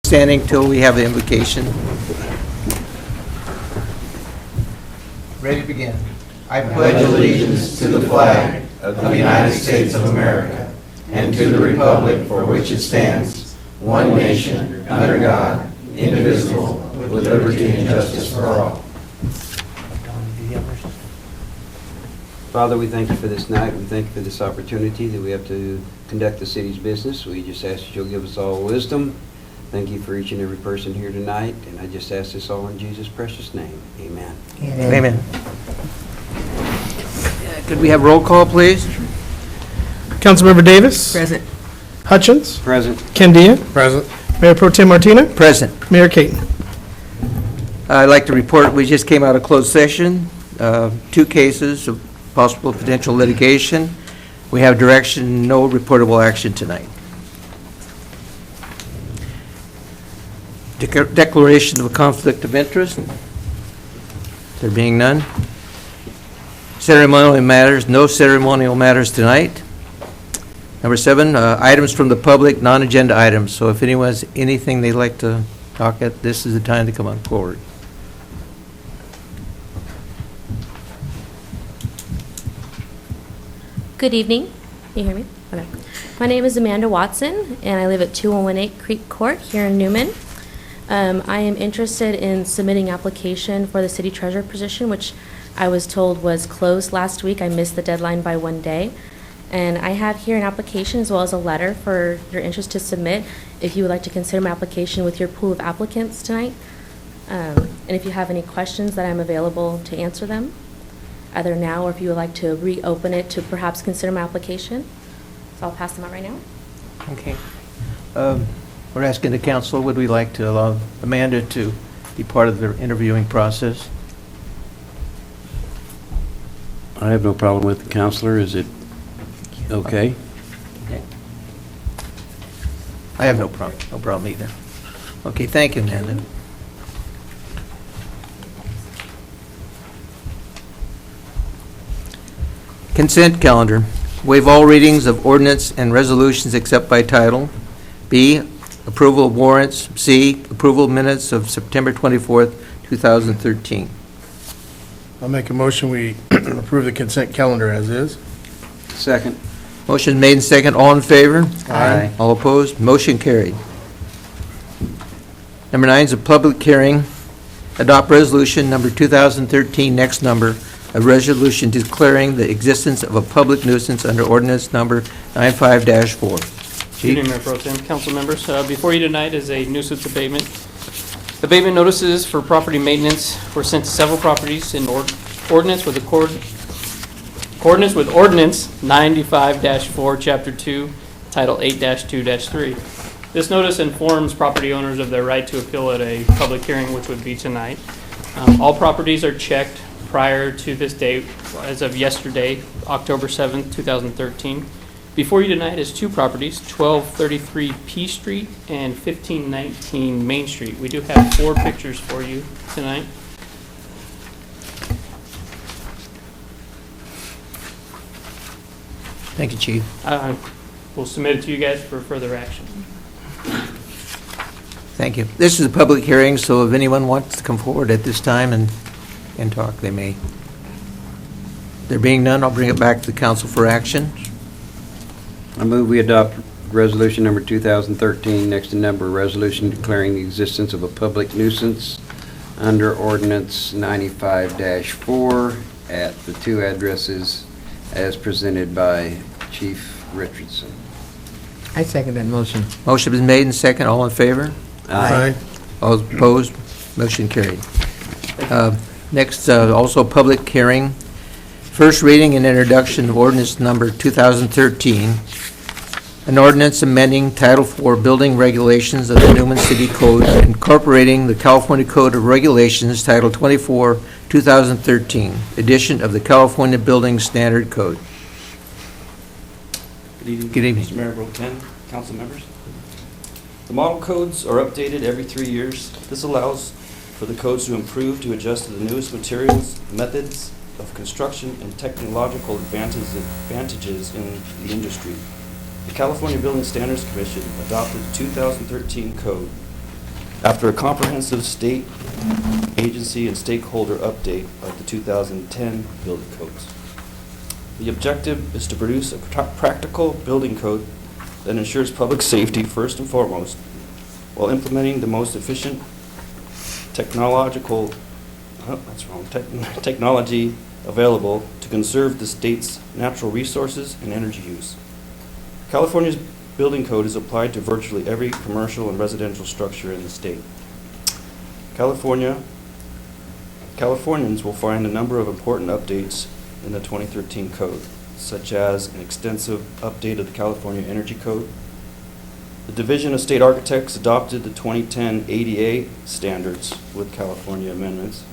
Standing till we have the invocation. Ready to begin. I pledge allegiance to the flag of the United States of America and to the republic for which it stands, one nation, under God, indivisible, with liberty and justice for all. Father, we thank you for this night. We thank you for this opportunity that we have to conduct the city's business. We just ask that you'll give us all wisdom. Thank you for each and every person here tonight, and I just ask this all in Jesus' precious name. Amen. Amen. Could we have roll call, please? Councilmember Davis. Present. Hutchins. Present. Candia. Present. Mayor Pro Tem Martina. Present. Mayor Caton. I'd like to report, we just came out of closed session, 2 cases of possible potential litigation. We have direction, no reportable action tonight. Declaration of a conflict of interest. There being none. Ceremonial matters, no ceremonial matters tonight. Number 7, items from the public, non-agenda items. So if anyone has anything they'd like to talk at, this is the time to come on forward. Good evening. Can you hear me? Okay. My name is Amanda Watson, and I live at 2118 Creek Court here in Newman. I am interested in submitting application for the city treasurer position, which I was told was closed last week. I missed the deadline by 1 day. And I have here an application as well as a letter for your interest to submit if you would like to consider my application with your pool of applicants tonight. And if you have any questions, that I'm available to answer them, either now or if you would like to reopen it to perhaps consider my application. So I'll pass them out right now. Okay. We're asking the council, would we like to allow Amanda to be part of the interviewing process? I have no problem with the counselor. Is it okay? Okay. I have no problem either. Okay, thank you, Amanda. Consent calendar. Waive all readings of ordinance and resolutions except by title. B, approval of warrants. C, approval of minutes of September 24th, 2013. I'll make a motion we approve the consent calendar as is. Second. Motion made and second. All in favor? Aye. All opposed? Motion carried. Number 9 is a public hearing. Adopt resolution number 2013, next number, a resolution declaring the existence of a public nuisance under ordinance number 95-4. Good evening, Mayor Pro Tem, council members. Before you tonight is a nuisance abatement. Abatement notices for property maintenance were sent to several properties in accordance with ordinance 95-4, Chapter 2, Title 8-2-3. This notice informs property owners of their right to appeal at a public hearing, which would be tonight. All properties are checked prior to this date, as of yesterday, October 7th, 2013. Before you tonight is 2 properties, 1233 P Street and 1519 Main Street. We do have 4 pictures for you tonight. Thank you, Chief. We'll submit it to you guys for further action. Thank you. This is a public hearing, so if anyone wants to come forward at this time and talk, they may. There being none, I'll bring it back to the council for action. I move we adopt resolution number 2013, next in number, resolution declaring the existence of a public nuisance under ordinance 95-4 at the 2 addresses as presented by Chief Richardson. I second that motion. Motion been made and second. All in favor? Aye. All opposed? Motion carried. Next, also public hearing. First reading and introduction of ordinance number 2013, an ordinance amending Title IV Building Regulations of the Newman City Code, incorporating the California Code of Regulations, Title 24, 2013, edition of the California Building Standard Code. Good evening. Good evening. Mr. Mayor Pro Tem, council members. The model codes are updated every 3 years. This allows for the codes to improve to adjust to the newest materials, methods of construction, and technological advantages in the industry. The California Building Standards Commission adopted the 2013 code After a comprehensive state, agency, and stakeholder update of the 2010 building codes. The objective is to produce a practical building code that ensures public safety first and foremost, while implementing the most efficient technology available to conserve the state's natural resources and energy use. California's building code is applied to virtually every commercial and residential structure in the state. Californians will find a number of important updates in the 2013 code, such as an extensive update of the California Energy Code. The Division of State Architects adopted the 2010 ADA standards with California amendments,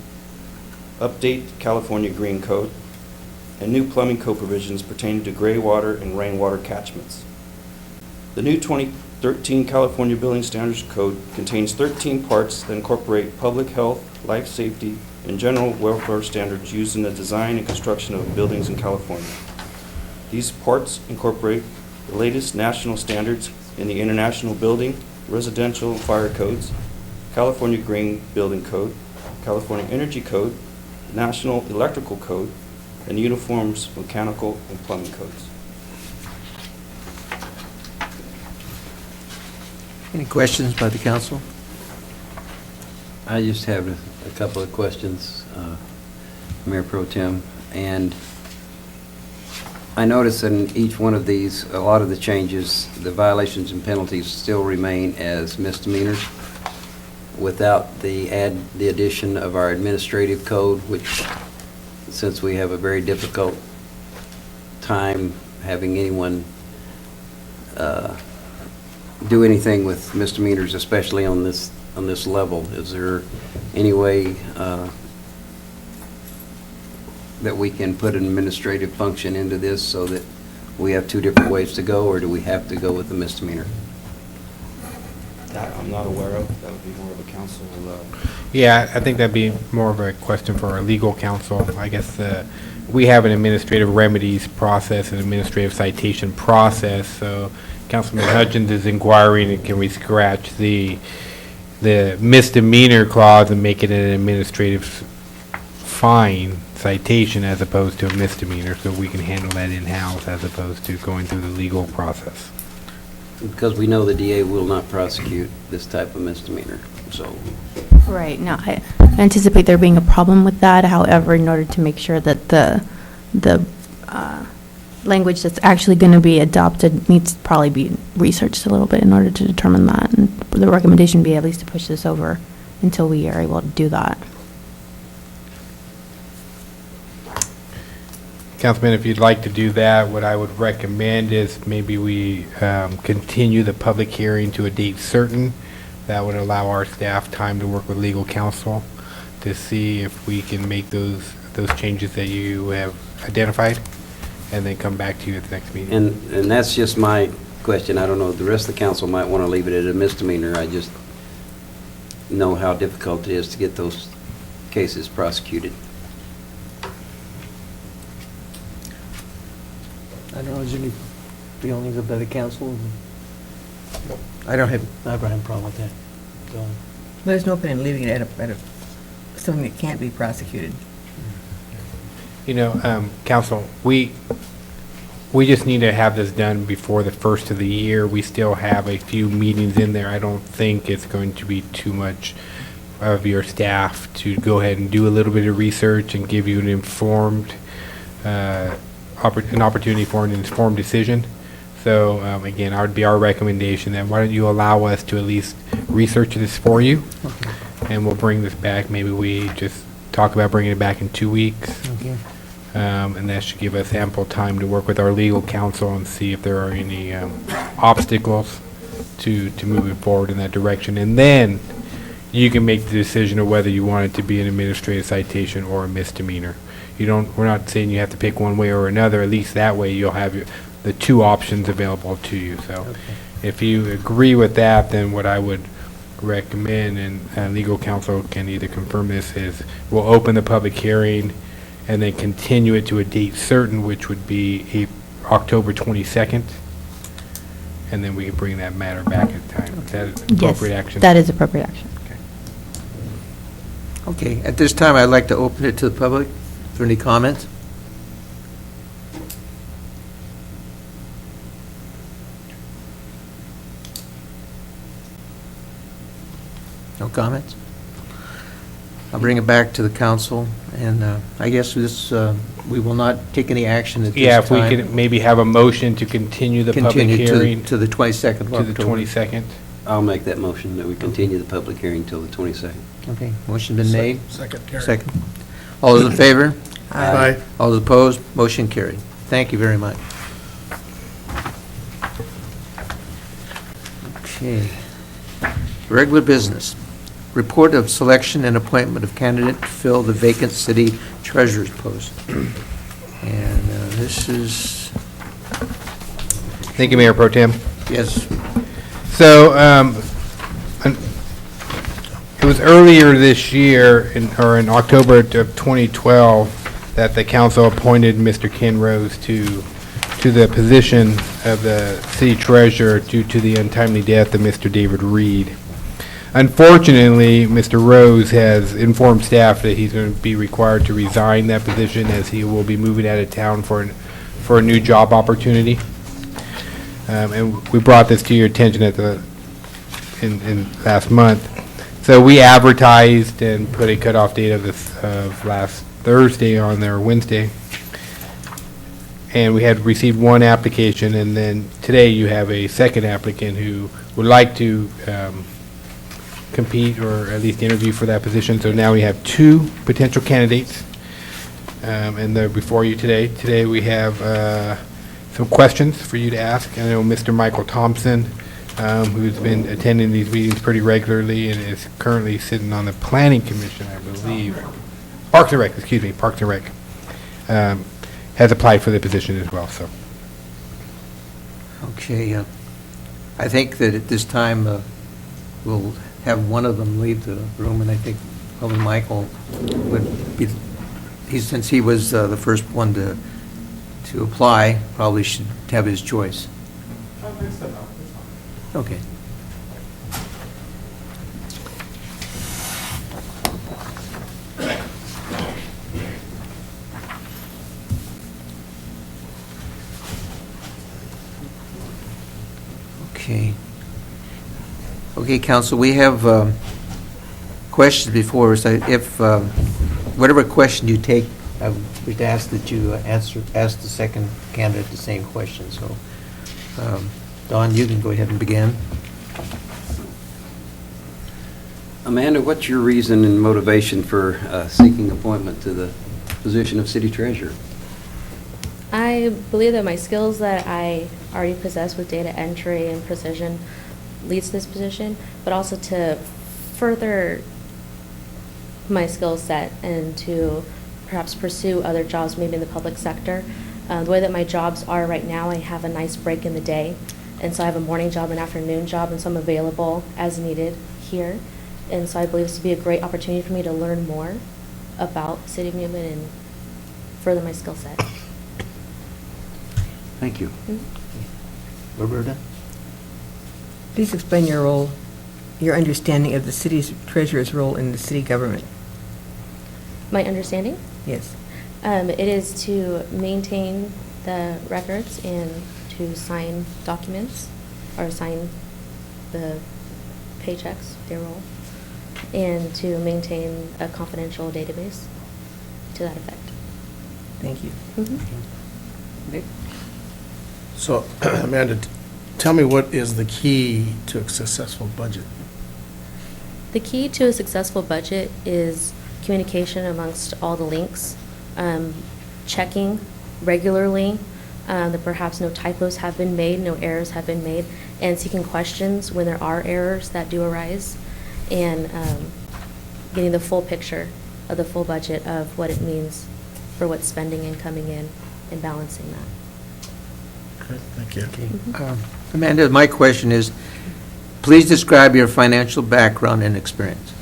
update California Green Code, and new plumbing code provisions pertaining to gray water and rainwater catchments. The new 2013 California Building Standards Code contains 13 parts that incorporate public health, life safety, and general welfare standards used in the design and construction of buildings in California. These parts incorporate the latest national standards in the International Building, Residential, and Fire Codes, California Green Building Code, California Energy Code, National Electrical Code, and Uniforms Mechanical and Plumbing Codes. Any questions by the council? I just have a couple of questions, Mayor Pro Tem. And I notice in each one of these, a lot of the changes, the violations and penalties still remain as misdemeanors without the addition of our administrative code, which, since we have a very difficult time having anyone do anything with misdemeanors, especially on this level, is there any way that we can put an administrative function into this so that we have two different ways to go, or do we have to go with the misdemeanor? That I'm not aware of. That would be more of a council. Yeah, I think that'd be more of a question for our legal counsel. I guess we have an administrative remedies process, an administrative citation process. So Councilman Hutchins is inquiring, can we scratch the misdemeanor clause and make it an administrative fine citation as opposed to a misdemeanor, so we can handle that in-house as opposed to going through the legal process. Because we know the DA will not prosecute this type of misdemeanor, so. Right. No, I anticipate there being a problem with that. However, in order to make sure that the language that's actually going to be adopted needs to probably be researched a little bit in order to determine that. And the recommendation would be at least to push this over until we are able to do that. Councilman, if you'd like to do that, what I would recommend is maybe we continue the public hearing to a date certain. That would allow our staff time to work with legal counsel to see if we can make those changes that you have identified, and then come back to you at the next meeting. And that's just my question. I don't know, the rest of the council might want to leave it at a misdemeanor. I just know how difficult it is to get those cases prosecuted. I don't know, is there any feelings of the council? I don't have a problem with that. So, There's no point in leaving it at something that can't be prosecuted. You know, council, we just need to have this done before the first of the year. We still have a few meetings in there. I don't think it's going to be too much of your staff to go ahead and do a little bit of research and give you an informed, an opportunity for an informed decision. So again, it would be our recommendation that why don't you allow us to at least research this for you, and we'll bring this back. Maybe we just talk about bringing it back in 2 weeks. okay. And that should give us ample time to work with our legal counsel and see if there are any obstacles to moving forward in that direction. And then you can make the decision of whether you want it to be an administrative citation or a misdemeanor. We're not saying you have to pick one way or another. At least that way you'll have the two options available to you. So if you agree with that, then what I would recommend, and legal counsel can either confirm this, is we'll open the public hearing and then continue it to a date certain, which would be October 22nd, and then we can bring that matter back at time. Is that appropriate action? That is appropriate action. Okay, at this time, I'd like to open it to the public for any comments. No comments? I'll bring it back to the council, and I guess this, we will not take any action at this time. Yeah, if we could maybe have a motion to continue the public Continue hearing to the 22nd of to the October. 22nd. I'll make that motion that we continue the public hearing till the 22nd. Okay, motion been made. Second, carried. Second. All those in favor? Aye. All those opposed? Motion carried. Thank you very much. Okay. Regular business. Report of selection and appointment of candidate to fill the vacant city treasurer's post. And this is, Thank you, Mayor Pro Tem. yes, So, it was earlier this year, in October of 2012, that the council appointed Mr. Ken Rose to the position of the city treasurer due to the untimely death of Mr. David Reed. Unfortunately, Mr. Rose has informed staff that he's going to be required to resign that position as he will be moving out of town for a new job opportunity. And we brought this to your attention in last month. So we advertised and put a cutoff date of last Thursday on there, Wednesday. And we had received one application, and then today you have a second applicant who would like to compete or at least interview for that position. So now we have two potential candidates, and they're before you today. Today we have some questions for you to ask. I know Mr. Michael Thompson, who's been attending these meetings pretty regularly and is currently sitting on the Planning Commission, I believe. Parks and Rec, excuse me, Parks and Rec, has applied for the position as well, so. okay. I think that at this time, we'll have one of them leave the room, and I think probably Michael would be, since he was the first one to apply, probably should have his choice. Okay. Okay. Okay, council, we have questions before us. If, whatever question you take, I would ask that you ask the second candidate the same question. So, Don, you can go ahead and begin. Amanda, what's your reason and motivation for seeking appointment to the position of city treasurer? I believe that my skills that I already possess with data entry and precision leads to this position, but also to further my skill set and to perhaps pursue other jobs, maybe in the public sector. The way that my jobs are right now, I have a nice break in the day, and so I have a morning job and afternoon job, and so I'm available as needed here. And so I believe this would be a great opportunity for me to learn more about City of Newman and further my skill set. Thank you. Roberta? Please explain your role, your understanding of the city's treasurer's role in the city government. My understanding? Yes. It is to maintain the records and to sign documents or sign the paychecks, payroll, and to maintain a confidential database to that effect. Thank you. Nick? So, Amanda, tell me what is the key to a successful budget? The key to a successful budget is communication amongst all the links, checking regularly that perhaps no typos have been made, no errors have been made, and seeking questions when there are errors that do arise, and getting the full picture of the full budget of what it means for what's spending and coming in and balancing that. Okay, thank you. Okay. Amanda, my question is, please describe your financial background and experience.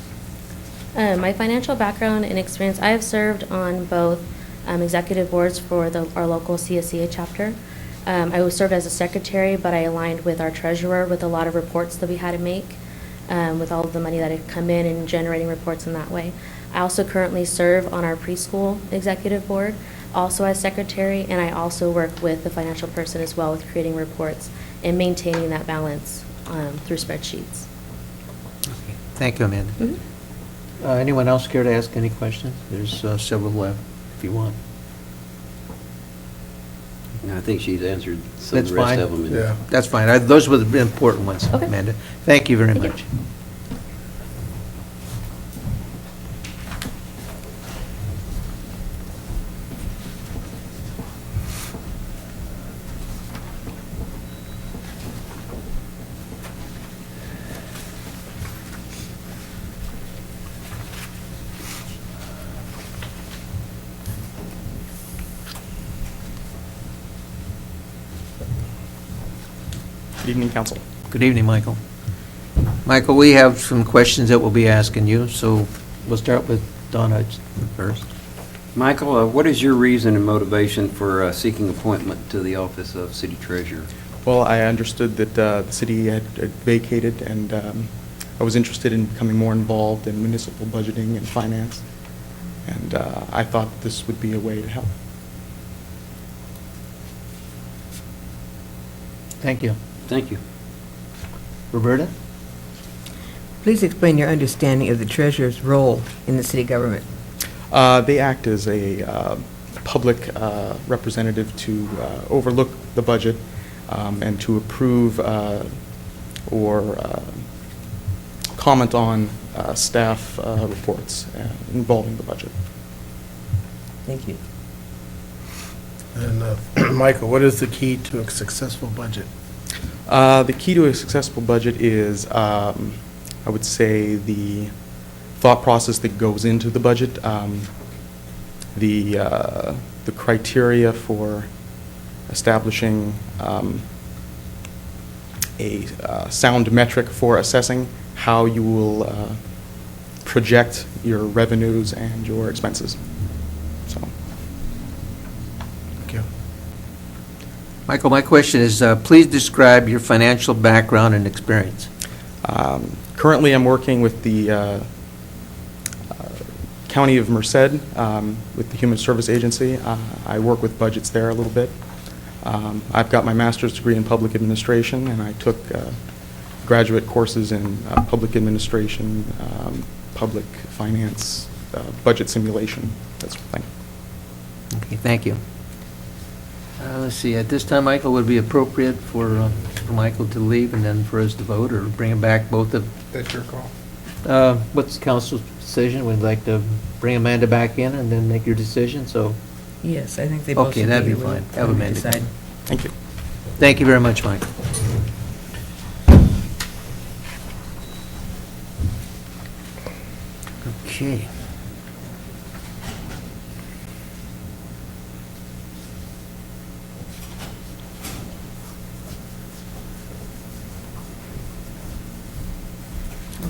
My financial background and experience, I have served on both executive boards for our local CSEA chapter. I was served as a secretary, but I aligned with our treasurer with a lot of reports that we had to make. with all of the money that had come in and generating reports in that way. I also currently serve on our preschool executive board, also as secretary, and I also work with the financial person as well with creating reports and maintaining that balance through spreadsheets. Okay. Thank you, Amanda. Mhm. Anyone else care to ask any questions? There's several left, if you want. I think she's answered some of That's the rest fine. of them. Yeah. That's fine. Those were the important ones, Okay. Amanda. Thank you very Thank you. much. Good evening, Council. Good evening, Michael. Michael, we have some questions that we'll be asking you, so we'll start with Donna first. Michael, what is your reason and motivation for seeking appointment to the office of city treasurer? Well, I understood that the city had vacated, and I was interested in becoming more involved in municipal budgeting and finance, and I thought this would be a way to help. Thank you. Thank you. Roberta? Please explain your understanding of the treasurer's role in the city government. They act as a public representative to overlook the budget and to approve or comment on staff reports involving the budget. Thank you. And Michael, what is the key to a successful budget? The key to a successful budget is, I would say, the thought process that goes into the budget, the criteria for establishing a sound metric for assessing how you will project your revenues and your expenses. So. Thank you. Michael, my question is, please describe your financial background and experience. Currently, I'm working with the County of Merced, with the Human Service Agency. I work with budgets there a little bit. I've got my master's degree in public administration, and I took graduate courses in public administration, public finance, budget simulation, that sort of thing. Okay, thank you. Let's see, at this time, Michael, would it be appropriate for Michael to leave and then for us to vote, or bring him back both of? That's your call. What's council's decision? Would you like to bring Amanda back in and then make your decision, so? Yes, I think they both Okay, should that'd be here when fine. Have we Amanda come. decide. Thank you. Thank you very much, Michael. Okay.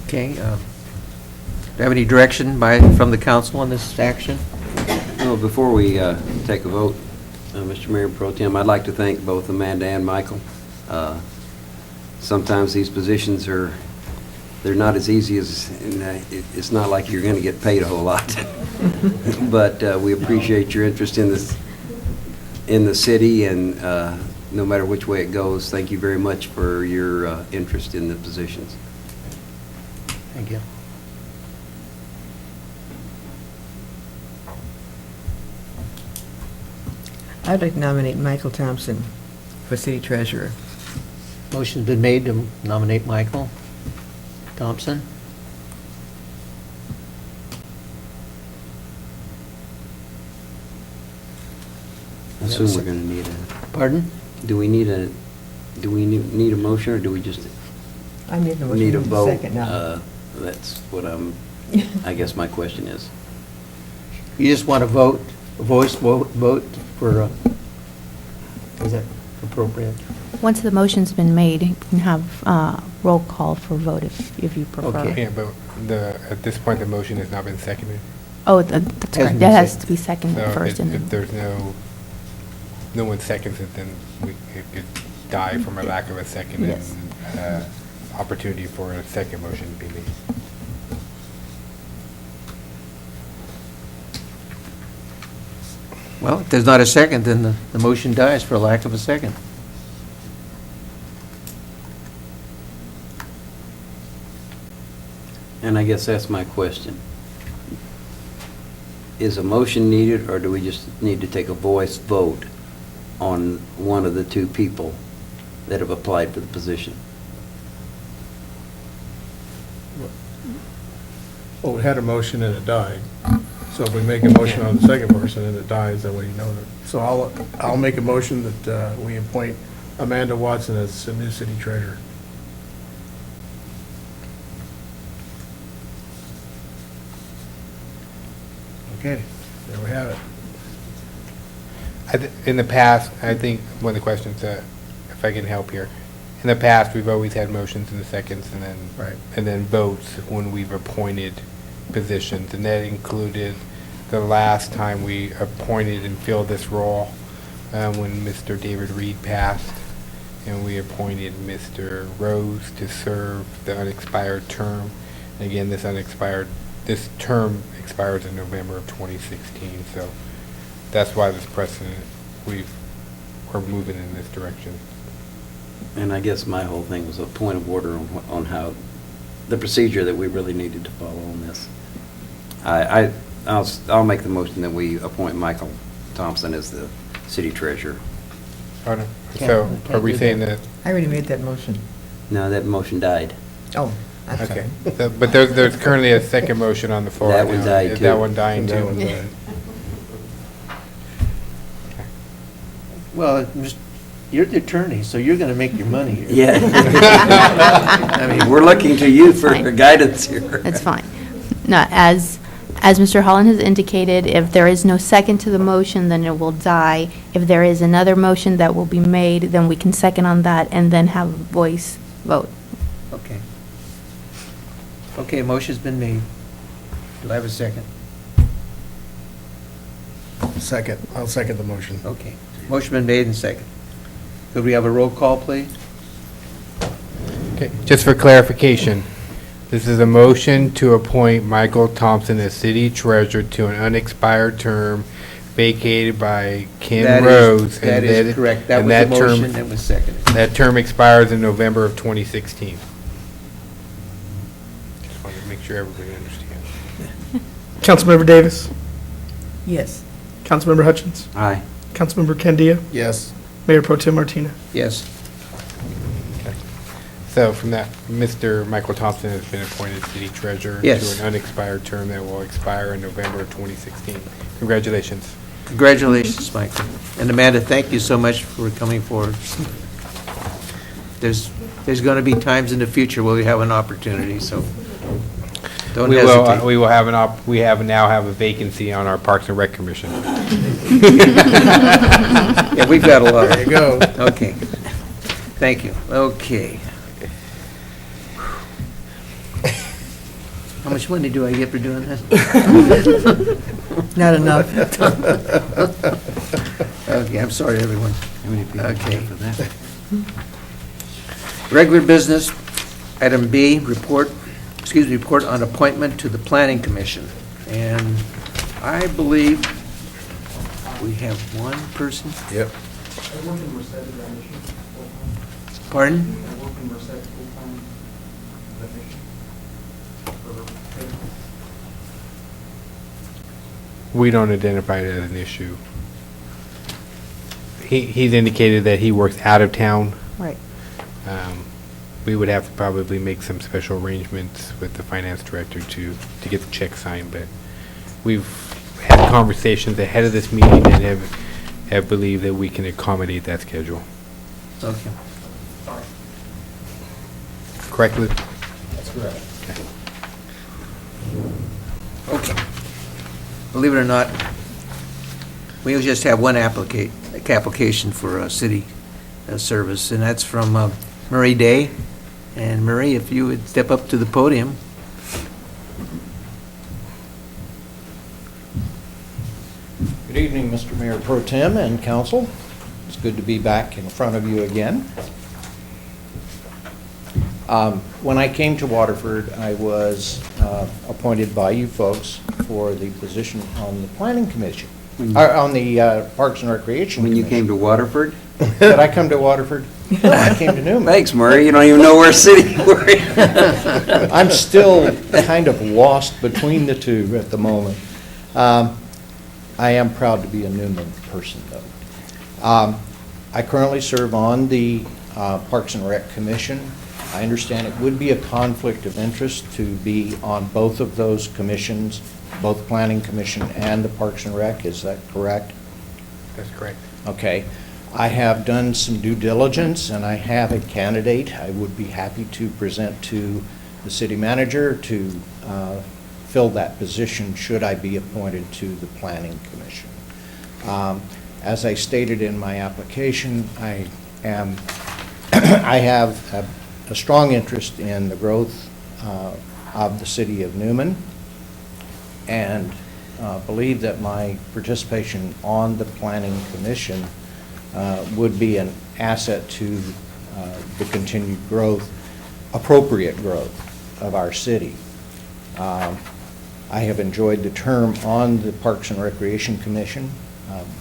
Okay, do you have any direction from the council on this action? Well, before we take a vote, Mr. Mayor Pro Tem, I'd like to thank both Amanda and Michael. Sometimes these positions they're not as easy as, it's not like you're going to get paid a whole lot. But we appreciate your interest in the city, and no matter which way it goes, thank you very much for your interest in the positions. Thank you. I'd like to nominate Michael Thompson for city treasurer. Motion's been made to nominate Michael Thompson. I assume we're going to need Pardon? do we need a motion, or do we just I need a motion need a in a vote? second now. That's what I guess my question is. You just want to vote, a voice vote for, is that appropriate? Once the motion's been made, you can have roll call for vote if you prefer. Okay. Yeah, but at this point, the motion has not been seconded. Oh, that's Hasn't correct. been That has seconded. to be seconded So first. and if then- there's no one seconds it, then it could die from a lack of a second. Yes. And opportunity for a second motion to be made. Well, if there's not a second, then the motion dies for lack of a second. And I guess that's my question. Is a motion needed, or do we just need to take a voice vote on one of the two people that have applied for the position? Well, we had a motion and it died. So if we make a motion on the second person and it dies, that way you know that. So I'll make a motion that we appoint Amanda Watson as the new city treasurer. Okay, there we have it. In the past, I think one of the questions, if I can help here, in the past, we've always had motions in the seconds and then Right. and then votes when we've appointed positions, and that included the last time we appointed and filled this role when Mr. David Reed passed, and we appointed Mr. Rose to serve the unexpired term. And again, this term expires in November of 2016, so that's why this precedent, we're moving in this direction. And I guess my whole thing was a point of order on how, the procedure that we really needed to follow on this. I'll make the motion that we appoint Michael Thompson as the city treasurer. So are we saying that, I already made that motion. No, that motion died. Oh, I'm okay, sorry. but there's currently a second motion on the floor. That one now. died, Is too. that one dying That too? one died. Well, you're the attorney, so you're going to make your money here. Yeah. I mean, we're looking to you for Fine. guidance here. That's fine. No, as Mr. Holland has indicated, if there is no second to the motion, then it will die. If there is another motion that will be made, then we can second on that and then have a voice vote. Okay. Okay, motion's been made. Do I have a second? Second, I'll second the motion. Okay. Motion been made and second. Could we have a roll call, please? Okay, just for clarification, this is a motion to appoint Michael Thompson as city treasurer to an unexpired term vacated by Ken That is- Rose. That and is correct. That and was the term- motion that was seconded. That term expires in November of 2016. Just wanted to make sure everybody understands. Councilmember Davis, Yes. Councilmember Hutchins, Aye. Councilmember Candia, Yes. Mayor Pro Tem Martinez. Yes. So from that, Mr. Michael Thompson has been appointed city treasurer Yes. to an unexpired term that will expire in November of 2016. Congratulations. Congratulations, Michael. And Amanda, thank you so much for coming forward. There's going to be times in the future where we have an opportunity, so don't hesitate. We will have now have a vacancy on our Parks and Rec Commission. Yeah, we've got a lot. There you go. Okay. Thank you. Okay. How much money do I get for doing this? Not enough. Okay, I'm sorry, everyone. How many people Okay. for that? Regular business, item B, report on appointment to the Planning Commission. And I believe we have one person. Yep. Pardon? We don't identify it as an issue. He's indicated that he works out of town. Right. We would have to probably make some special arrangements with the finance director to get the check signed, but we've had conversations ahead of this meeting and have believed that we can accommodate that schedule. Okay. Correct, Luke? That's correct. Okay. Believe it or not, we just have one application for a city service, and that's from Marie Day. And Marie, if you would step up to the podium. Good evening, Mr. Mayor Pro Tem and council. It's good to be back in front of you again. When I came to Waterford, I was appointed by you folks for the position on the Planning Commission, or on the Parks and Recreation When you Commission. came to Waterford? Did I come to Waterford? No, I came to Newman. Thanks, Murray. You don't even know where city we're in. I'm still kind of lost between the two at the moment. I am proud to be a Newman person, though. I currently serve on the Parks and Rec Commission. I understand it would be a conflict of interest to be on both of those commissions, both Planning Commission and the Parks and Rec. Is that correct? That's correct. Okay. I have done some due diligence, and I have a candidate I would be happy to present to the city manager to fill that position should I be appointed to the Planning Commission. As I stated in my application, I have a strong interest in the growth of the city of Newman, and believe that my participation on the Planning Commission would be an asset to the continued growth, appropriate growth of our city. I have enjoyed the term on the Parks and Recreation Commission,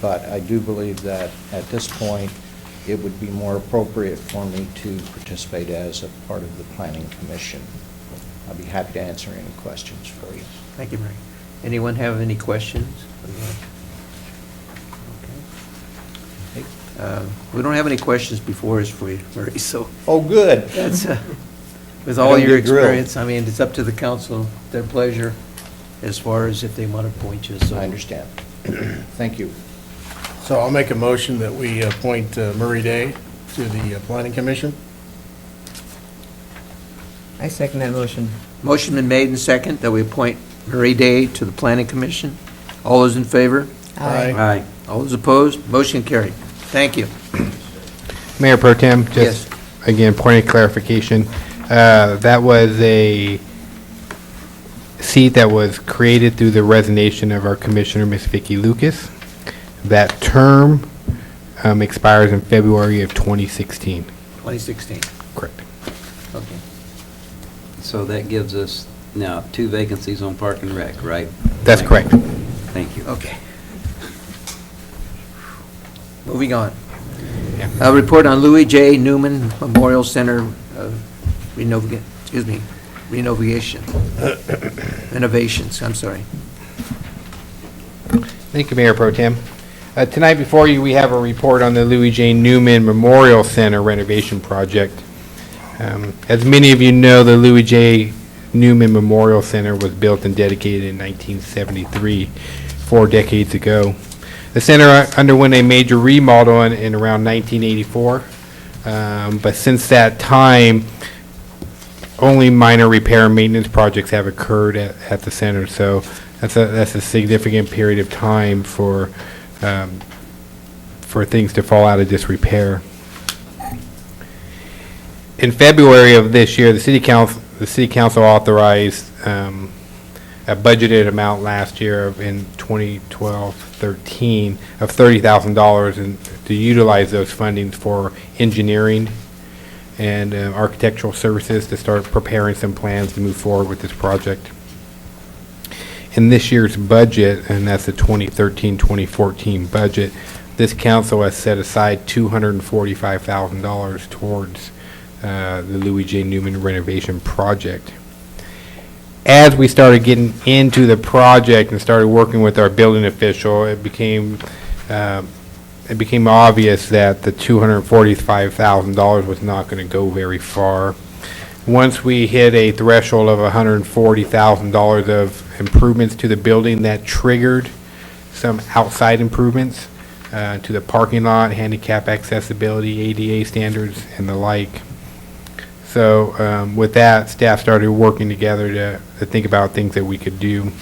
but I do believe that at this point it would be more appropriate for me to participate as a part of the Planning Commission. I'll be happy to answer any questions for you. Thank you, Murray. Anyone have any questions? Okay. We don't have any questions before us for you, Murray, so Oh, good. that's, with I all don't your get grilled. experience, I mean, it's up to the council, their pleasure, as far as if they want to appoint you, so. I understand. Thank you. So I'll make a motion that we appoint Murray Day to the Planning Commission. I second that motion. Motion been made and second that we appoint Murray Day to the Planning Commission. All those in favor? Aye. Aye. All those opposed? Motion carried. Thank you. Mayor Pro Tem, Yes. just again, point of clarification. That was a seat that was created through the resignation of our commissioner, Ms. Vicki Lucas. That term expires in February of 2016. 2016. Correct. Okay. So that gives us now 2 vacancies on Park and Rec, right? That's correct. Thank you. Okay. Moving on. Report on Louis J. Newman Memorial Center renovations, I'm sorry. Thank you, Mayor Pro Tem. Tonight before you, we have a report on the Louis J. Newman Memorial Center renovation project. As many of you know, the Louis J. Newman Memorial Center was built and dedicated in 1973, 4 decades ago. The center underwent a major remodel in around 1984, but since that time, only minor repair and maintenance projects have occurred at the center, so that's a significant period of time for things to fall out of disrepair. In February of this year, the city council authorized a budgeted amount last year in 2012-13 of $30,000 and to utilize those fundings for engineering and architectural services to start preparing some plans to move forward with this project. In this year's budget, and that's the 2013-2014 budget, this council has set aside $245,000 towards the Louis J. Newman renovation project. As we started getting into the project and started working with our building official, it became obvious that the $245,000 was not going to go very far. Once we hit a threshold of $140,000 of improvements to the building, that triggered some outside improvements to the parking lot, handicap accessibility, ADA standards, and the like. So with that, staff started working together to think about things that we could do.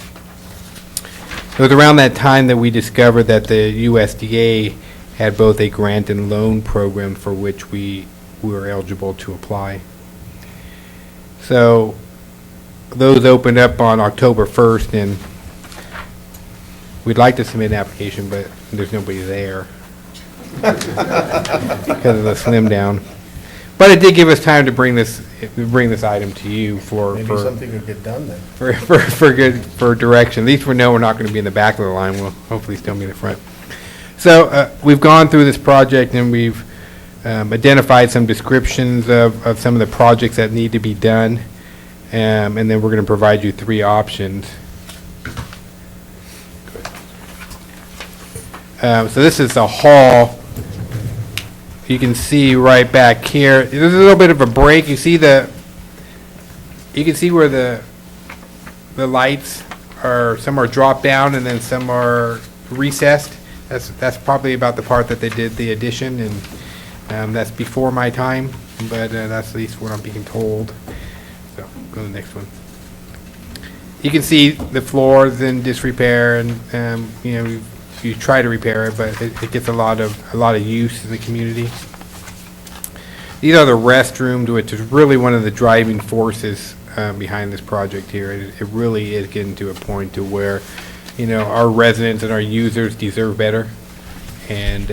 It was around that time that we discovered that the USDA had both a grant and loan program for which we were eligible to apply. So those opened up on October 1st, and we'd like to submit an application, but there's nobody there because of the slim down. But it did give us time to bring this we bring this item to you for Maybe something will get done then. for direction. At least we know we're not going to be in the back of the line. We'll hopefully still be in the front. So we've gone through this project and we've identified some descriptions of some of the projects that need to be done. And then we're going to provide you 3 options. So this is the hall. You can see right back here. There's a little bit of a break. You can see where the lights are. Some are dropped down and then some are recessed. That's probably about the part that they did the addition, and that's before my time, but that's at least what I'm being told. So go to the next one. You can see the floor is in disrepair, and you try to repair it, but it gets a lot of use in the community. These are the restrooms, which is really one of the driving forces behind this project here. It really is getting to a point to where, our residents and our users deserve better. And,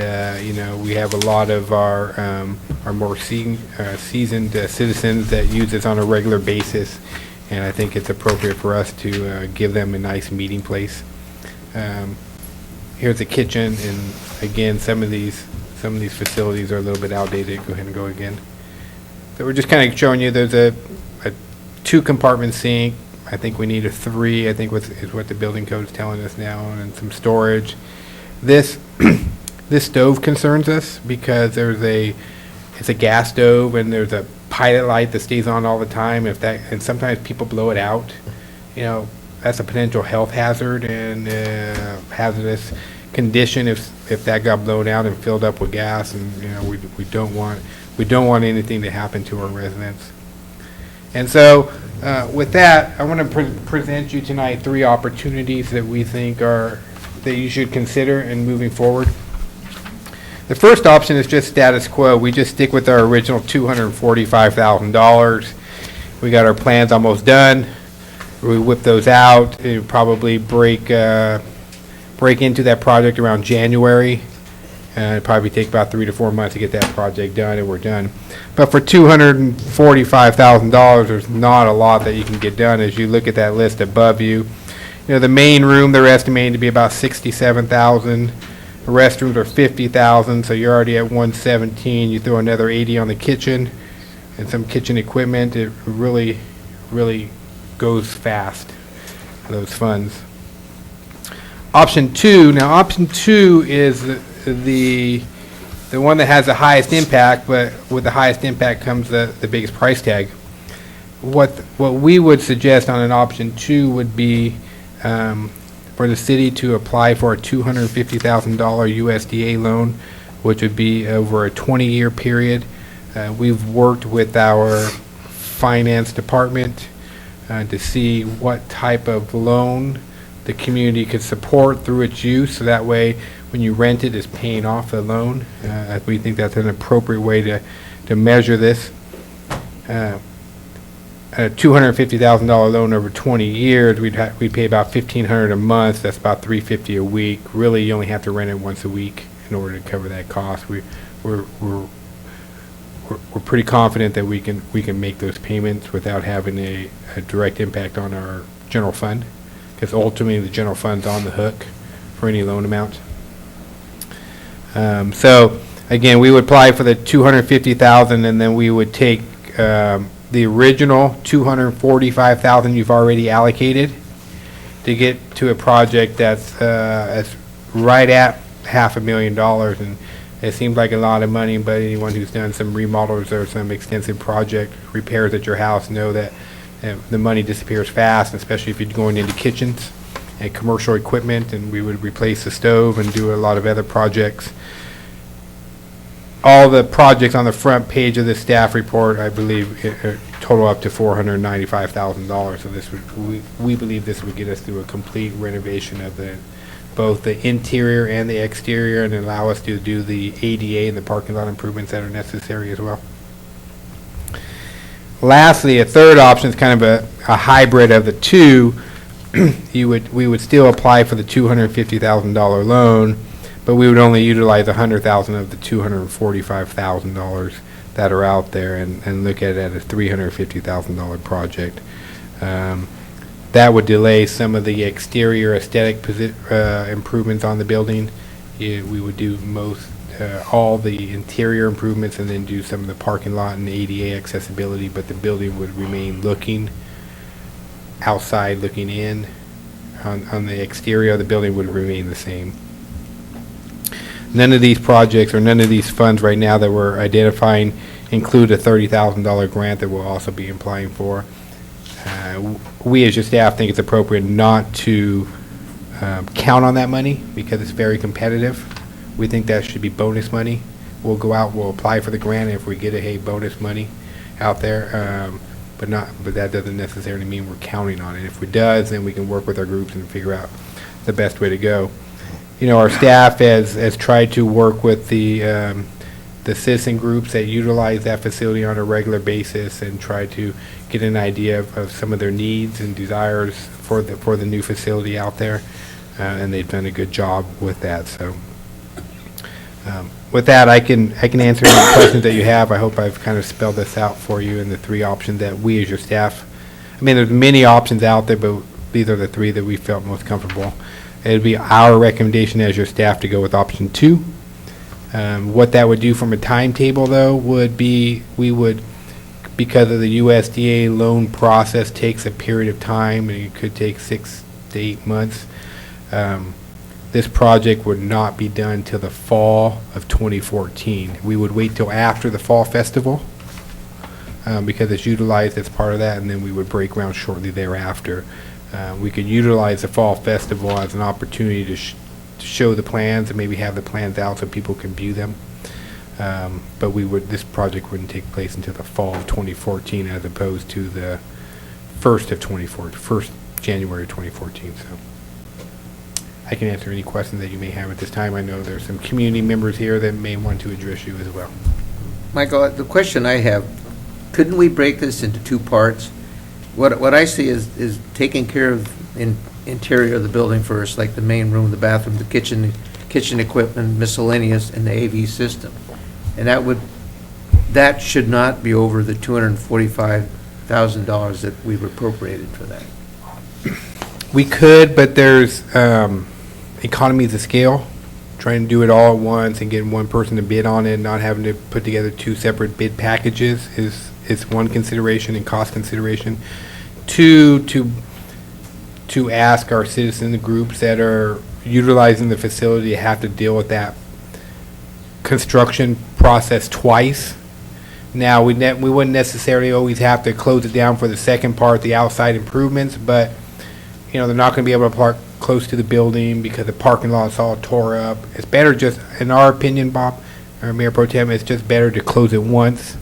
we have a lot of our more seasoned citizens that use this on a regular basis. And I think it's appropriate for us to give them a nice meeting place. Here's the kitchen, and again, some of these facilities are a little bit outdated. Go ahead and go again. So we're just kind of showing you there's a 2-compartment sink. I think we need a 3. I think is what the building code is telling us now, and some storage. This stove concerns us because it's a gas stove, and there's a pilot light that stays on all the time. And sometimes people blow it out. That's a potential health hazard and hazardous condition if that got blown out and filled up with gas, and we don't want anything to happen to our residents. And so with that, I want to present you tonight 3 opportunities that we think that you should consider in moving forward. The first option is just status quo. We just stick with our original $245,000. We got our plans almost done. We whip those out. It would probably break into that project around January. It'd probably take about 3 to 4 months to get that project done, and we're done. But for $245,000, there's not a lot that you can get done. As you look at that list above you, the main room they're estimating to be about $67,000. The restrooms are $50,000, so you're already at $117,000. You throw another $80,000 on the kitchen and some kitchen equipment. It really goes fast, those funds. Option 2. Now, option 2 is the one that has the highest impact, but with the highest impact comes the biggest price tag. What we would suggest on an option 2 would be for the city to apply for a $250,000 USDA loan, which would be over a 20-year period. We've worked with our finance department to see what type of loan the community could support through its use, so that way when you rent it, it's paying off the loan. We think that's an appropriate way to measure this. A $250,000 loan over 20 years, we'd pay about $1,500 a month. That's about $350 a week. Really, you only have to rent it once a week in order to cover that cost. We're pretty confident that we can make those payments without having a direct impact on our general fund, because ultimately the general fund's on the hook for any loan amount. So again, we would apply for the $250,000, and then we would take the original $245,000 you've already allocated to get to a project that's right at $500,000. And it seems like a lot of money, but anyone who's done some remodels or some extensive project repairs at your house know that the money disappears fast, especially if you're going into kitchens and commercial equipment, and we would replace the stove and do a lot of other projects. All the projects on the front page of the staff report, I believe, total up to $495,000. So we believe this would get us through a complete renovation of both the interior and the exterior, and allow us to do the ADA and the parking lot improvements that are necessary as well. Lastly, a third option is kind of a hybrid of the two. We would still apply for the $250,000 loan, but we would only utilize $100,000 of the $245,000 that are out there and look at it as a $350,000 project. That would delay some of the exterior aesthetic improvements on the building. We would do all the interior improvements and then do some of the parking lot and ADA accessibility, but the building would remain looking outside, looking in. On the exterior, the building would remain the same. None of these projects or none of these funds right now that we're identifying include a $30,000 grant that we'll also be applying for. We as your staff think it's appropriate not to count on that money because it's very competitive. We think that should be bonus money. We'll go out, we'll apply for the grant if we get bonus money out there, but that doesn't necessarily mean we're counting on it. If it does, then we can work with our groups and figure out the best way to go. You know, our staff has tried to work with the citizen groups that utilize that facility on a regular basis and try to get an idea of some of their needs and desires for the new facility out there, and they've done a good job with that. So, with that, I can answer any questions that you have. I hope I've kind of spelled this out for you in the three options that we as your staff. I mean, there's many options out there, but these are the three that we felt most comfortable. It'd be our recommendation as your staff to go with option 2. What that would do from a timetable, though, would be because of the USDA loan process takes a period of time, and it could take 6 to 8 months. This project would not be done till the fall of 2014. We would wait till after the fall festival because it's utilized as part of that, and then we would break ground shortly thereafter. We could utilize the fall festival as an opportunity to show the plans and maybe have the plans out so people can view them. But this project wouldn't take place until the fall of 2014 as opposed to the first January 2014. So I can answer any questions that you may have at this time. I know there's some community members here that may want to address you as well. Michael, the question I have, couldn't we break this into 2 parts? What I see is taking care of interior of the building first, like the main room, the bathroom, the kitchen equipment, miscellaneous, and the AV system. And that should not be over the $245,000 that we've appropriated for that. We could, but there's economies of scale. Trying to do it all at once and getting one person to bid on it, not having to put together 2 separate bid packages is one consideration and cost consideration. 2, to ask our citizen groups that are utilizing the facility to have to deal with that construction process twice. Now, we wouldn't necessarily always have to close it down for the second part, the outside improvements, but you know, they're not going to be able to park close to the building because the parking lot's all tore up. It's better, just in our opinion, Bob, or Mayor Pro Tem, it's just better to close it once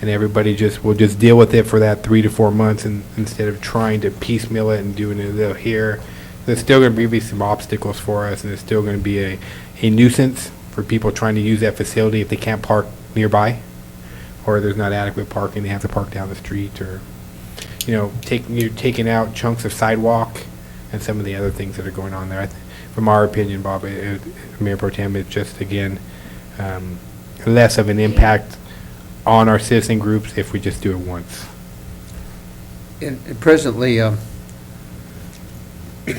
and everybody will just deal with it for that 3 to 4 months instead of trying to piecemeal it and doing it a little here. There's still going to be some obstacles for us, and there's still going to be a nuisance for people trying to use that facility if they can't park nearby, or there's not adequate parking, they have to park down the street, or you know, you're taking out chunks of sidewalk and some of the other things that are going on there. From our opinion, Bob, Mayor Pro Tem, it's just, again, less of an impact on our citizen groups if we just do it once. And presently, it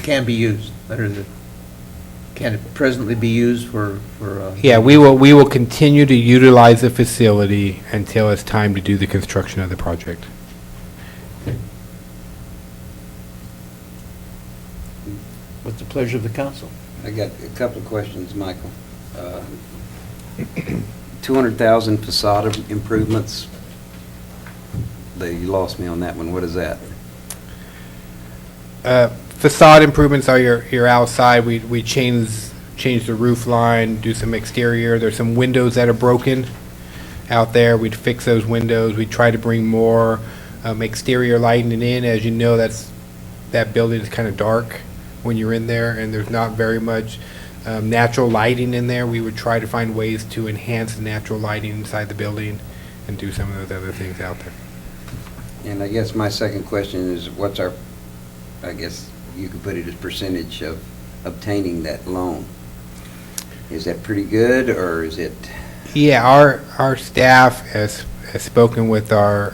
can be used. Can it presently be used for? Yeah, we will continue to utilize the facility until it's time to do the construction of the project. What's the pleasure of the council? I got a couple of questions, Michael. 200,000 facade improvements. You lost me on that one. What is that? Facade improvements are your outside. We change the roof line, do some exterior. There's some windows that are broken out there. We'd fix those windows. We try to bring more exterior lighting in. As you know, that building is kind of dark when you're in there, and there's not very much natural lighting in there. We would try to find ways to enhance the natural lighting inside the building and do some of those other things out there. And I guess my second question is, what's our, I guess you could put it as percentage of obtaining that loan? Is that pretty good, or is it? Yeah, our staff, as spoken with our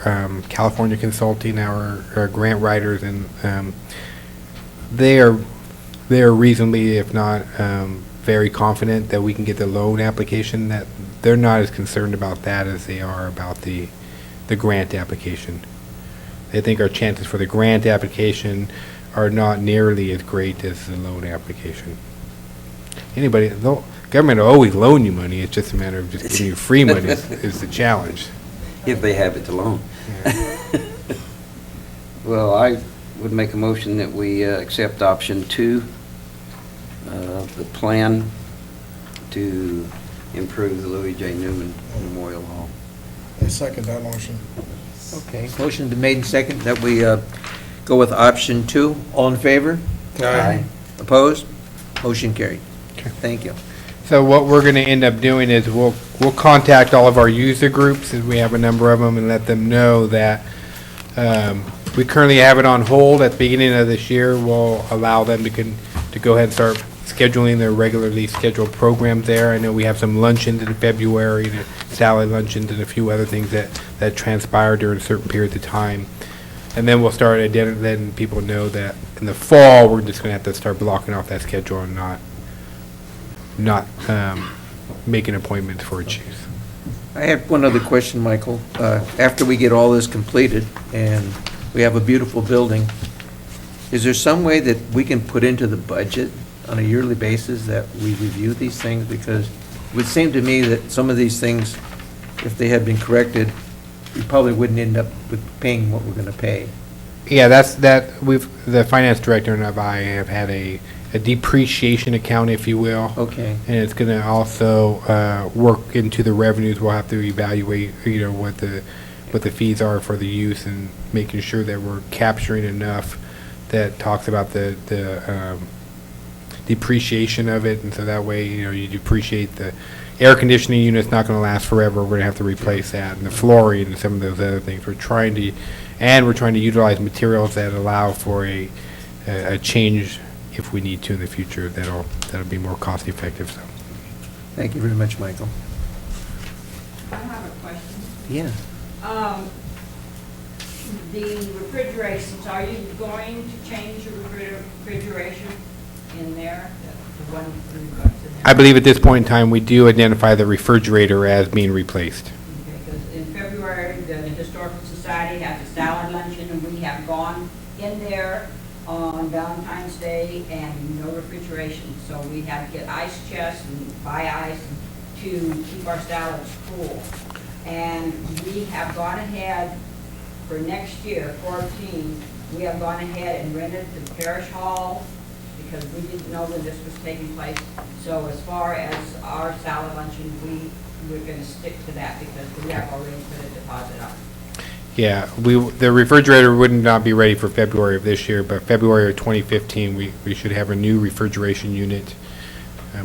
California Consulting, our grant writers, and they are reasonably, if not very confident that we can get the loan application. That they're not as concerned about that as they are about the grant application. They think our chances for the grant application are not nearly as great as the loan application. The government will always loan you money. It's just a matter of just giving you free money is the challenge. If they have it to loan. Well, I would make a motion that we accept option 2 of the plan to improve the Louis J. Newman Memorial Hall. I second that motion. Okay, motion been made and second that we go with option 2. All in favor? Aye. Opposed? Motion carried. Okay. Thank you. So what we're going to end up doing is we'll contact all of our user groups, as we have a number of them, and let them know that we currently have it on hold. At the beginning of this year, we'll allow them to go ahead and start scheduling their regularly scheduled programs there. I know we have some luncheons in February, the salad luncheons, and a few other things that transpire during certain periods of time. And then we'll start letting people know that in the fall, we're just going to have to start blocking off that schedule and not making appointments for its use. I have one other question, Michael. After we get all this completed and we have a beautiful building, is there some way that we can put into the budget on a yearly basis that we review these things? Because it would seem to me that some of these things, if they had been corrected, we probably wouldn't end up with paying what we're going to pay. Yeah, the finance director and I have had a depreciation account, if you will. Okay. And it's going to also work into the revenues. We'll have to evaluate, what the fees are for the use and making sure that we're capturing enough that talks about the depreciation of it. And so that way, you depreciate the air conditioning unit's not going to last forever. We're going to have to replace that, and the flooring and some of those other things. We're trying to utilize materials that allow for a change if we need to in the future. That'll be more cost effective. So, Thank you very much, Michael. I have a question. Yeah. The refrigerations, are you going to change your refrigeration in there? The one in there? I believe at this point in time, we do identify the refrigerator as being replaced. Because in February, the Historical Society has a salad luncheon, and we have gone in there on Valentine's Day and no refrigeration. So we have to get ice chests and buy ice to keep our salads cool. And we have gone ahead for next year, 14, we have gone ahead and rented the parish hall because we didn't know that this was taking place. So as far as our salad luncheon, we're going to stick to that because we have already put a deposit on. Yeah, the refrigerator would not be ready for February of this year, but February of 2015, we should have a new refrigeration unit,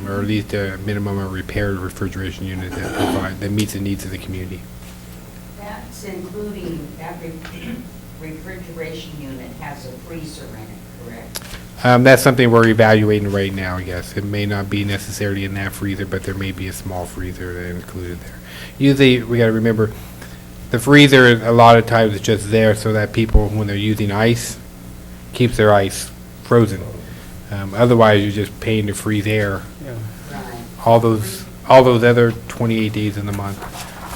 or at least a minimum of repaired refrigeration unit that meets the needs of the community. That's including every refrigeration unit has a freezer in it, correct? That's something we're evaluating right now, yes. It may not be necessarily in that freezer, but there may be a small freezer that included there. Usually, we got to remember, the freezer, a lot of times, is just there so that people, when they're using ice, keeps their ice frozen. Otherwise, you're just paying to freeze air. Yeah. Right. All those other 28 days in the month.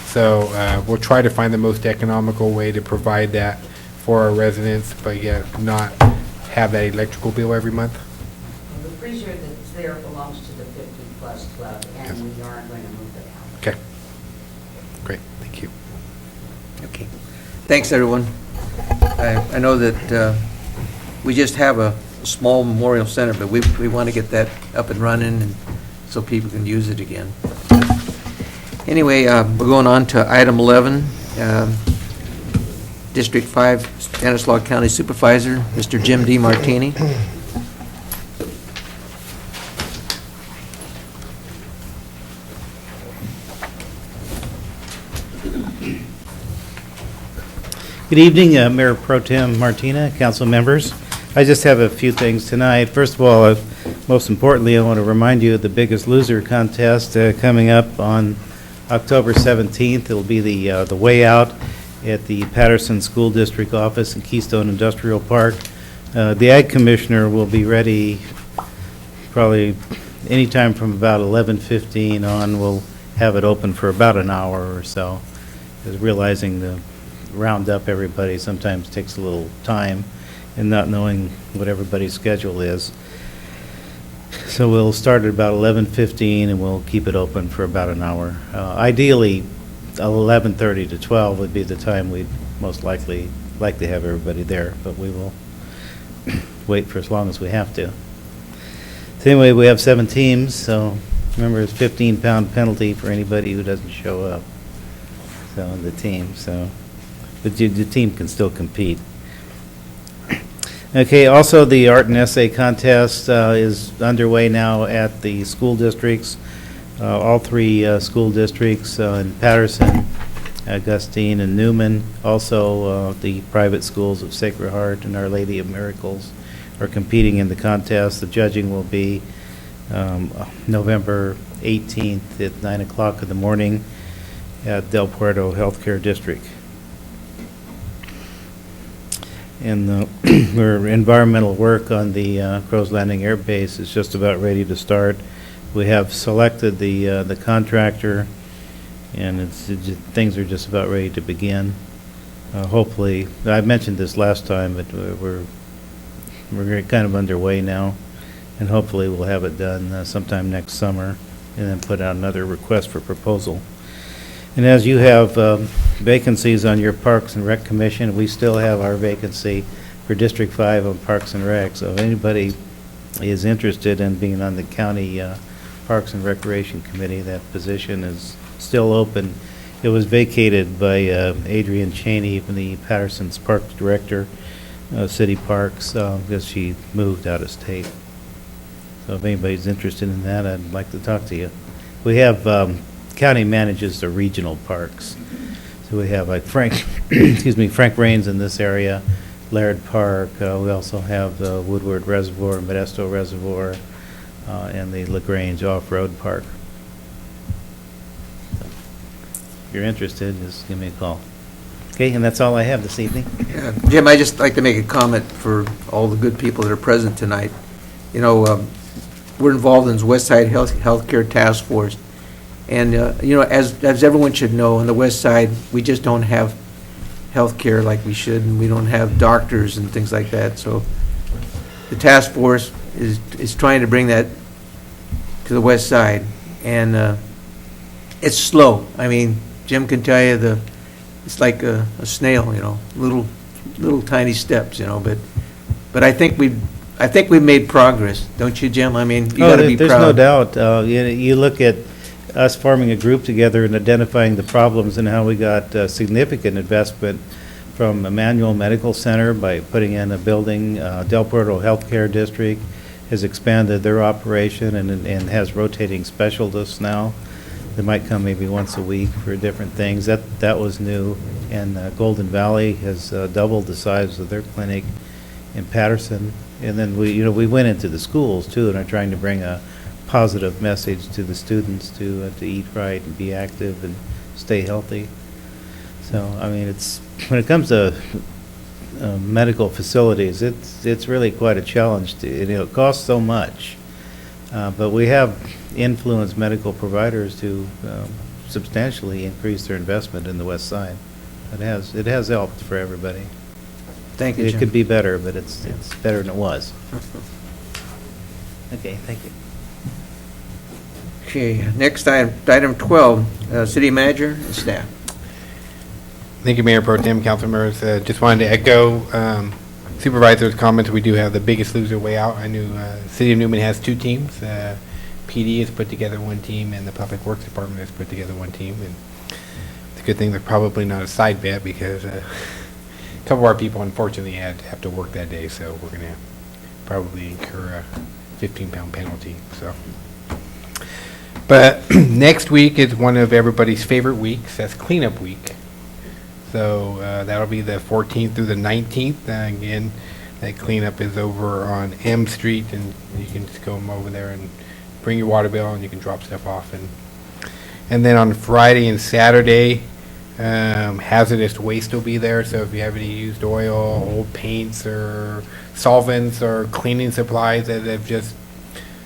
So we'll try to find the most economical way to provide that for our residents, but yet not have that electrical bill every month. Well, the freezer that's there belongs to the 50-plus club, and Yes. we are going to move it out. Okay. Great. Thank you. Okay. Thanks, everyone. I know that we just have a small memorial center, but we want to get that up and running and so people can use it again. Anyway, we're going on to item 11. District 5 Stanislaus County Supervisor, Mr. Jim D. Martini. Good evening, Mayor Pro Tem Martina, council members. I just have a few things tonight. First of all, most importantly, I want to remind you of the Biggest Loser contest coming up on October 17th, it'll be the way out at the Patterson School District office in Keystone Industrial Park. The Ag Commissioner will be ready probably anytime from about 11:15 on. We'll have it open for about an hour or so. Because realizing the round up everybody sometimes takes a little time, and not knowing what everybody's schedule is. So we'll start at about 11:15 and we'll keep it open for about an hour. Ideally, 11:30 to 12 would be the time we'd most likely like to have everybody there, but we will wait for as long as we have to. So anyway, we have 7 teams, so remember it's £15 penalty for anybody who doesn't show up. So the team, but the team can still compete. Okay, also the art and essay contest is underway now at the school districts. All 3 school districts in Patterson, Augustine, and Newman. Also, the private schools of Sacred Heart and Our Lady of Miracles are competing in the contest. The judging will be November 18th at 9 o'clock in the morning at Del Puerto Healthcare District. And our environmental work on the Crow's Landing Air Base is just about ready to start. We have selected the contractor, and things are just about ready to begin. Hopefully, I mentioned this last time, but we're kind of underway now, and hopefully we'll have it done sometime next summer, and then put out another request for proposal. And as you have vacancies on your Parks and Rec Commission, we still have our vacancy for District 5 on Parks and Rec. So if anybody is interested in being on the county Parks and Recreation Committee, that position is still open. It was vacated by Adrienne Cheney, the Patterson's Parks Director, City Parks, because she moved out of state. So if anybody's interested in that, I'd like to talk to you. We have county manages the regional parks. So we have like Frank Rains in this area, Laird Park. We also have the Woodward Reservoir, Modesto Reservoir, and the LaGrange Off-Road Park. So if you're interested, just give me a call. Okay, and that's all I have this evening. Yeah, Jim, I'd just like to make a comment for all the good people that are present tonight. You know, we're involved in the West Side Healthcare Task Force. And, you know, as everyone should know, on the west side, we just don't have health care like we should, and we don't have doctors and things like that. So the task force is trying to bring that to the west side. And it's slow. I mean, Jim can tell you it's like a snail, you know, little tiny steps, you know. But I think we've made progress, don't you, Jim? I mean, you got to be proud. There's no doubt. You look at us forming a group together and identifying the problems and how we got significant investment from Emmanuel Medical Center by putting in a building. Del Puerto Healthcare District has expanded their operation and has rotating specialists now. They might come maybe once a week for different things. That was new. And Golden Valley has doubled the size of their clinic in Patterson. And then we went into the schools too and are trying to bring a positive message to the students to eat right and be active and stay healthy. So, I mean, when it comes to medical facilities, it's really quite a challenge. It costs so much, but we have influenced medical providers to substantially increase their investment in the west side. It has helped for everybody. Thank you, Jim. It could be better, but it's better than it was. Okay, thank you. Okay, next item 12, City Manager and staff. Thank you, Mayor Pro Tem, council members. Just wanted to echo Supervisor's comments. We do have the biggest loser way out. I knew City of Newman has 2 teams. PD has put together 1 team, and the Public Works Department has put together 1 team. And it's a good thing they're probably not a side bet because a couple of our people, unfortunately, have to work that day. So we're going to probably incur a 15-pound penalty. So. But next week is one of everybody's favorite weeks. That's cleanup week. So that'll be the 14th through the 19th. Again, that cleanup is over on M Street, and you can just go over there and bring your water bill, and you can drop stuff off. And And then on Friday and Saturday, hazardous waste will be there. So if you have any used oil, old paints, or solvents, or cleaning supplies that have just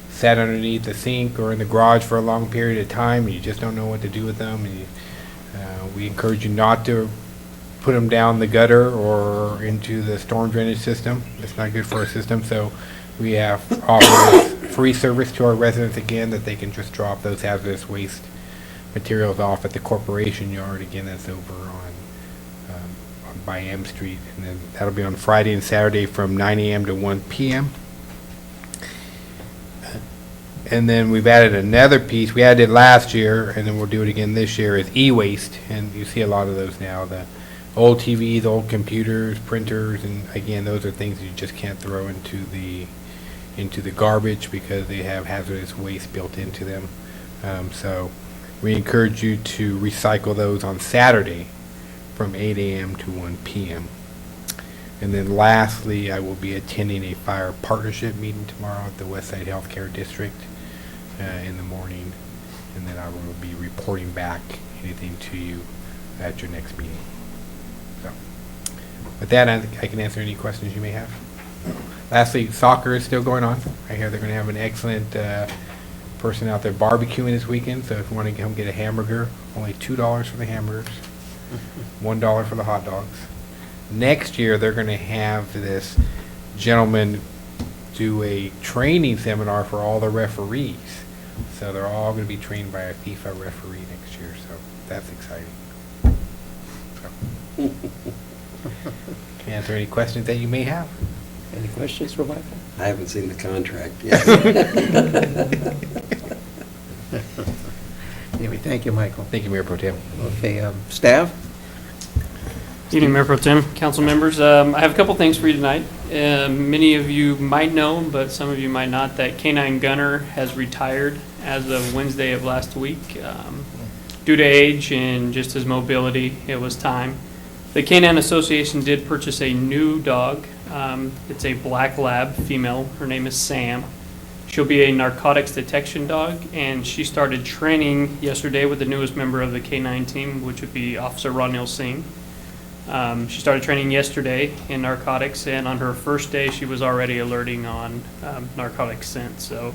sat underneath the sink or in the garage for a long period of time, and you just don't know what to do with them, and we encourage you not to put them down the gutter or into the storm drainage system. It's not good for our system. So we have offered free service to our residents again, that they can just drop those hazardous waste materials off at the corporation yard. Again, that's over on by M Street, and then that'll be on Friday and Saturday from 9 a.m. to 1 p.m. And then we've added another piece. We added it last year, and then we'll do it again this year, is e-waste, and you see a lot of those now. The old TVs, old computers, printers, and again, those are things you just can't throw into the garbage because they have hazardous waste built into them. So we encourage you to recycle those on Saturday from 8 a.m. to 1 p.m. And then lastly, I will be attending a fire partnership meeting tomorrow at the Westside Healthcare District in the morning, and then I will be reporting back anything to you at your next meeting. So with that, I can answer any questions you may have. Lastly, soccer is still going on. I hear they're going to have an excellent person out there barbecuing this weekend, so if you want to come get a hamburger, only $2 for the hamburgers, $1 for the hot dogs. Next year, they're going to have this gentleman do a training seminar for all the referees. So they're all going to be trained by a FIFA referee next year, so that's exciting. So. Can answer any questions that you may have. Any questions for Michael? I haven't seen the contract yet. Anyway, thank you, Michael. Thank you, Mayor Pro Tem. Okay, staff? Evening, Mayor Pro Tem, council members. I have a couple things for you tonight. Many of you might know, but some of you might not, that K-9 Gunner has retired as of Wednesday of last week. Due to age and just his mobility, it was time. The K-9 Association did purchase a new dog. It's a black lab female. Her name is Sam. She'll be a narcotics detection dog, and she started training yesterday with the newest member of the K-9 team, which would be Officer Ronil Singh. She started training yesterday in narcotics, and on her first day, she was already alerting on narcotic scent. So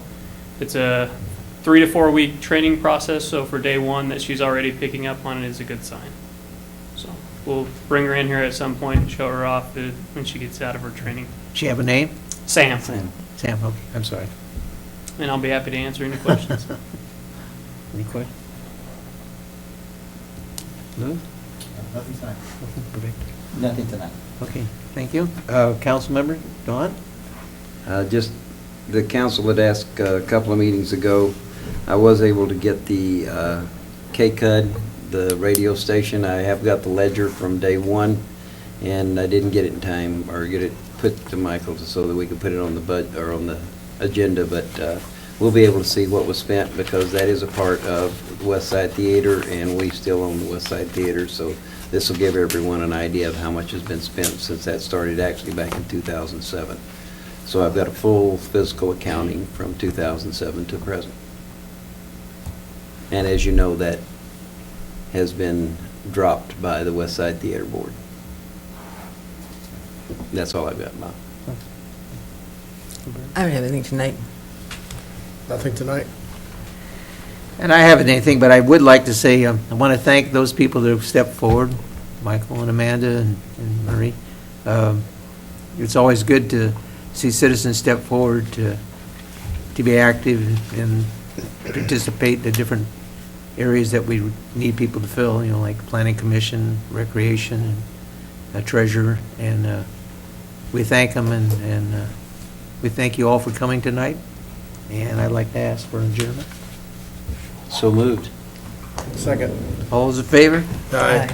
it's a 3 to 4 week training process. So for day one, that she's already picking up on it is a good sign. So we'll bring her in here at some point and show her off when she gets out of her training. Does she have a name? Sam. Sam, okay, I'm sorry. And I'll be happy to answer any questions. Any questions? Lou? Nothing tonight. Perfect. Nothing tonight. Okay, thank you. Council member, Don? Just, the council had asked a couple of meetings ago, I was able to get the KCUD, the radio station. I have got the ledger from day one, and I didn't get it in time, or get it put to Michael so that we could put it on the or on the agenda, but we'll be able to see what was spent, because that is a part of West Side Theater, and we still own the West Side Theater, so this will give everyone an idea of how much has been spent since that started actually back in 2007. So I've got a full physical accounting from 2007 to present. And as you know, that has been dropped by the West Side Theater Board. That's all I've got, Bob. I don't have anything tonight. Nothing tonight. And I haven't anything, but I would like to say, I want to thank those people that have stepped forward, Michael and Amanda and Marie. It's always good to see citizens step forward to be active and participate in the different areas that we need people to fill, you know, like Planning Commission, Recreation, and Treasurer. And we thank them, and we thank you all for coming tonight. And I'd like to ask for an adjournment. So moved. Second. All those in favor? Aye.